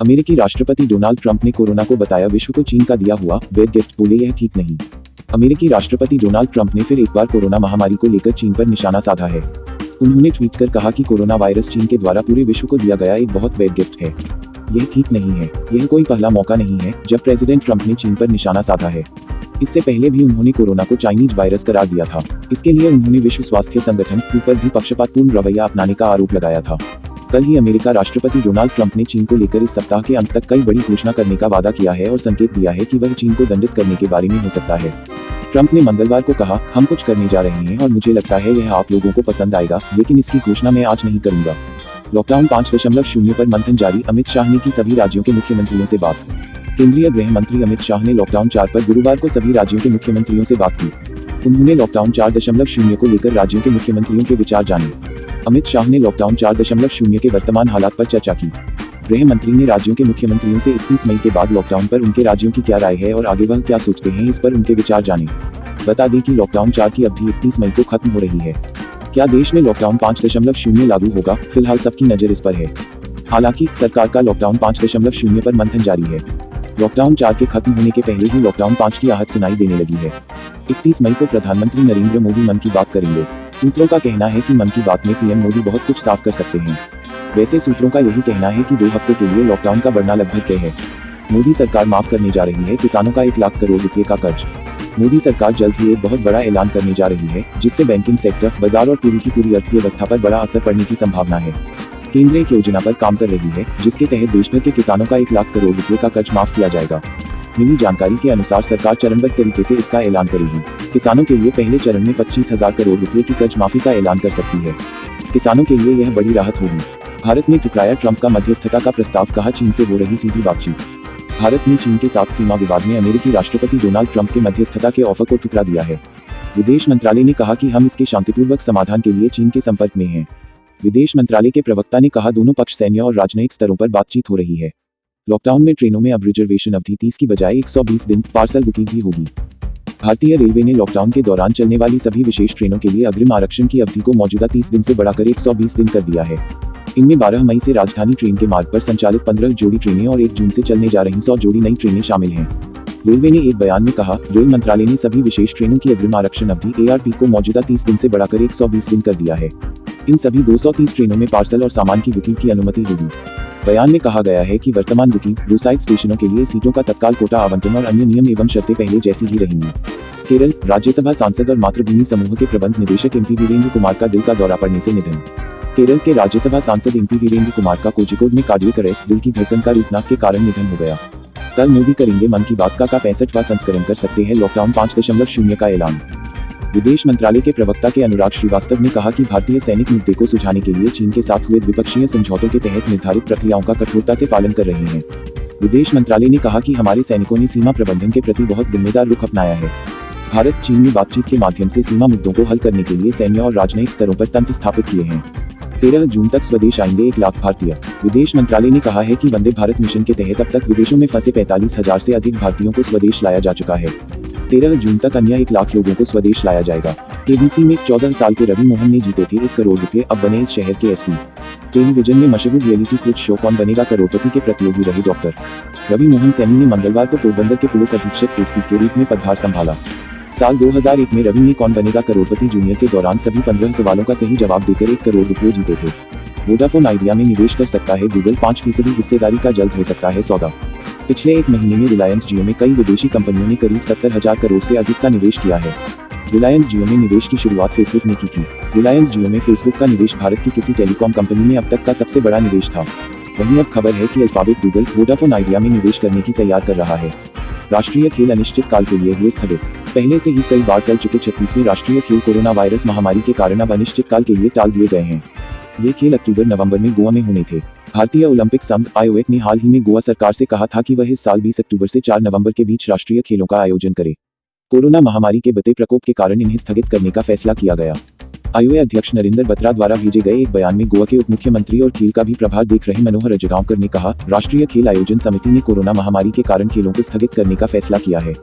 अमेरिकी राष्ट्रपति Donald Trump ने कोरोना को बताया विश्व को चीन का दिया हुआ बेड गिफ्ट, बोले यह ठीक नहीं। अमेरिकी राष्ट्रपति डोनाल्ड ट्रंप ने फिर एक बार कोरोना महामारी को लेकर चीन पर निशाना साधा है। उन्होंने ट्वीट कर कहा कि कोरोना वायरस चीन के द्वारा पूरे विश्व को दिया गया एक बहुत बेड गिफ्ट है। यह ठीक नहीं है। यह कोई पहला मौका नहीं है जब प्रेसिडेंट ट्रंप ने चीन पर निशाना साधा है। इससे पहले भी उन्होंने कोरोना को चाइनीज वायरस करार दिया था। इसके लिए उन्होंने विश्व स्वास्थ्य संगठन पर भी पक्षपातपूर्ण रवैया अपनाने का आरोप लगाया था। कल ही अमेरिका राष्ट्रपति डोनाल्ड ट्रंप ने चीन को लेकर इस सप्ताह के अंत तक कई बड़ी घोषणा करने का वादा किया है और संकेत दिया है कि वह चीन को दंडित करने के बारे में हो सकता है। ट्रंप ने मंगलवार को कहा, हम कुछ करने जा रहे हैं और मुझे लगता है यह आप लोगों को पसंद आएगा, लेकिन इसकी घोषणा मैं आज नहीं करूंगा। लॉकडाउन 5.0 पर मंथन जारी, अमित शाह ने की सभी राज्यों के मुख्यमंत्रियों से बात। केंद्रीय गृह मंत्री अमित शाह ने लॉकडाउन 4 पर गुरुवार को सभी राज्यों के मुख्यमंत्रियों से बात की। उन्होंने लॉकडाउन 4.0 को लेकर राज्यों के मुख्यमंत्रियों के विचार जाने। अमित शाह ने लॉकडाउन 4.0 के वर्तमान हालात पर चर्चा की। गृह मंत्री ने राज्यों के मुख्यमंत्रियों से 31 मई के बाद लॉकडाउन पर उनके राज्यों की क्या राय है और आगे वह क्या सोचते हैं, इस पर उनके विचार जाने। बता दें कि लॉकडाउन 4 की अवधि 31 मई को खत्म हो रही है। क्या देश में लॉकडाउन 5.0 लागू होगा? फिलहाल सबकी नजर इस पर है। हालांकि सरकार का लॉकडाउन 5.0 पर मंथन जारी है। लॉकडाउन 4 के खत्म होने के पहले ही लॉकडाउन 5 की आहट सुनाई देने लगी है। 31 मई को प्रधानमंत्री नरेंद्र मोदी मन की बात करेंगे। सूत्रों का कहना है कि मन की बात में पीएम मोदी बहुत कुछ साफ कर सकते हैं। वैसे सूत्रों का यही कहना है कि 2 हफ्ते के लिए लॉकडाउन का बढ़ना लगभग तय है। मोदी सरकार माफ करने जा रही है किसानों का 1 लाख करोड़ रुपए का कर्ज। मोदी सरकार जल्द ही एक बहुत बड़ा ऐलान करने जा रही है, जिससे बैंकिंग सेक्टर, बाजार और पूरी की पूरी अर्थव्यवस्था पर बड़ा असर पड़ने की संभावना है। केंद्र एक योजना पर काम कर रही है, जिसके तहत देश भर के किसानों का 1 लाख करोड़ रुपए का कर्ज माफ किया जाएगा। मिली जानकारी के अनुसार सरकार चरणबद्ध तरीके से इसका ऐलान करेगी। किसानों के लिए पहले चरण में 25,000 करोड़ रुपए की कर्ज माफी का ऐलान कर सकती है। किसानों के लिए यह बड़ी राहत होगी। भारत ने ठुकराया ट्रंप का मध्यस्थता का प्रस्ताव, कहा चीन से हो रही सीधी बातचीत। भारत ने चीन के साथ सीमा विवाद में अमेरिकी राष्ट्रपति डोनाल्ड ट्रंप के मध्यस्थता के ऑफर को ठुकरा दिया है। विदेश मंत्रालय ने कहा कि हम इसके शांतिपूर्वक समाधान के लिए चीन के संपर्क में हैं। विदेश मंत्रालय के प्रवक्ता ने कहा, दोनों पक्ष सैन्य और राजनयिक स्तरों पर बातचीत हो रही है। लॉकडाउन में ट्रेनों में अब रिजर्वेशन अवधि 30 की बजाय 120 दिन पार्सल बुकिंग भी होगी। भारतीय रेलवे ने लॉकडाउन के दौरान चलने वाली सभी विशेष ट्रेनों के लिए अग्रिम आरक्षण की अवधि को मौजूदा 30 दिन से बढ़ाकर 120 दिन कर दिया है। इनमें 12 मई से राजधानी ट्रेन के मार्ग पर संचालित 15 जोड़ी ट्रेनें और 1 जून से चलने जा रही 100 जोड़ी नई ट्रेनें शामिल हैं। रेलवे ने एक बयान में कहा, रेल मंत्रालय ने सभी विशेष ट्रेनों की अग्रिम आरक्षण अवधि ARP को मौजूदा 30 दिन से बढ़ाकर 120 दिन कर दिया है। इन सभी 230 ट्रेनों में पार्सल और सामान की बुकिंग की अनुमति होगी। बयान में कहा गया है कि वर्तमान बुकिंग, रोडसाइड स्टेशनों के लिए सीटों का तत्काल कोटा आवंटन और अन्य नियम एवं शर्तें पहले जैसी ही रहेंगी। केरल, राज्यसभा सांसद और मातृभूमि समूह के प्रबंध निदेशक MP वीरेंद्र कुमार का दिल का दौरा पड़ने से निधन। केरल के राज्यसभा सांसद MP वीरेंद्र कुमार का कोझिकोड में कार्डियक अरेस्ट, दिल की धड़कन का रुकना के कारण निधन हो गया। कल मोदी करेंगे मन की बात का 65वां संस्करण, कर सकते हैं लॉकडाउन 5.0 का ऐलान। विदेश मंत्रालय के प्रवक्ता के अनुराग श्रीवास्तव ने कहा कि भारतीय सैनिक मुद्दे को सुलझाने के लिए चीन के साथ हुए द्विपक्षीय समझौतों के तहत निर्धारित प्रक्रियाओं का कठोरता से पालन कर रहे हैं। विदेश मंत्रालय ने कहा कि हमारे सैनिकों ने सीमा प्रबंधन के प्रति बहुत जिम्मेदार रुख अपनाया है। भारत चीन ने बातचीत के माध्यम से सीमा मुद्दों को हल करने के लिए सैन्य और राजनयिक स्तरों पर तंत्र स्थापित किए हैं। 13 जून तक स्वदेश आएंगे 1 लाख भारतीय। विदेश मंत्रालय ने कहा है कि वंदे भारत मिशन के तहत अब तक विदेशों में फंसे 45,000 से अधिक भारतीयों को स्वदेश लाया जा चुका है। 13 जून तक अन्य 1 लाख लोगों को स्वदेश लाया जाएगा। KBC में 14 साल के रवि मोहन ने जीते थे 1 करोड़ रुपए, अब बने इस शहर के SP। टेलीविजन में मशहूर रियलिटी क्विज शो कौन बनेगा करोड़पति के प्रतियोगी रहे डॉक्टर रवि मोहन सैनी ने मंगलवार को पोरबंदर के पुलिस अधीक्षक SP के रूप में पदभार संभाला। साल 2001 में रवि ने कौन बनेगा करोड़पति जूनियर के दौरान सभी 15 सवालों का सही जवाब देकर 1 करोड़ रुपए जीते थे। वोडाफोन आइडिया में निवेश कर सकता है गूगल, 5% हिस्सेदारी का जल्द हो सकता है सौदा। पिछले 1 महीने में रिलायंस जियो में कई विदेशी कंपनियों ने करीब 70,000 करोड़ से अधिक का निवेश किया है। रिलायंस जियो में निवेश की शुरुआत फेसबुक ने की थी। रिलायंस जियो में फेसबुक का निवेश भारत की किसी टेलीकॉम कंपनी में अब तक का सबसे बड़ा निवेश था। वहीं अब खबर है कि अल्फाबेट गूगल वोडाफोन आइडिया में निवेश करने की तैयार कर रहा है। राष्ट्रीय खेल अनिश्चित काल के लिए हुए स्थगित। पहले से ही कई बार टल चुके 36वें राष्ट्रीय खेल कोरोना वायरस महामारी के कारण अब अनिश्चित काल के लिए टाल दिए गए हैं। ये खेल अक्टूबर-नवंबर में गोवा में होने थे। भारतीय ओलंपिक संघ (IOC) ने हाल ही में गोवा सरकार से कहा था कि वह इस साल 20 अक्टूबर से 4 नवंबर के बीच राष्ट्रीय खेलों का आयोजन करे। कोरोना महामारी के बढ़ते प्रकोप के कारण इन्हें स्थगित करने का फैसला किया गया। IOC अध्यक्ष नरेंद्र बत्रा द्वारा भेजे गए एक बयान में गोवा के उप मुख्यमंत्री और खेल का भी प्रभार देख रहे मनोहर अजगांवकर ने कहा, राष्ट्रीय खेल आयोजन समिति ने कोरोना महामारी के कारण खेलों को स्थगित करने का फैसला किया है।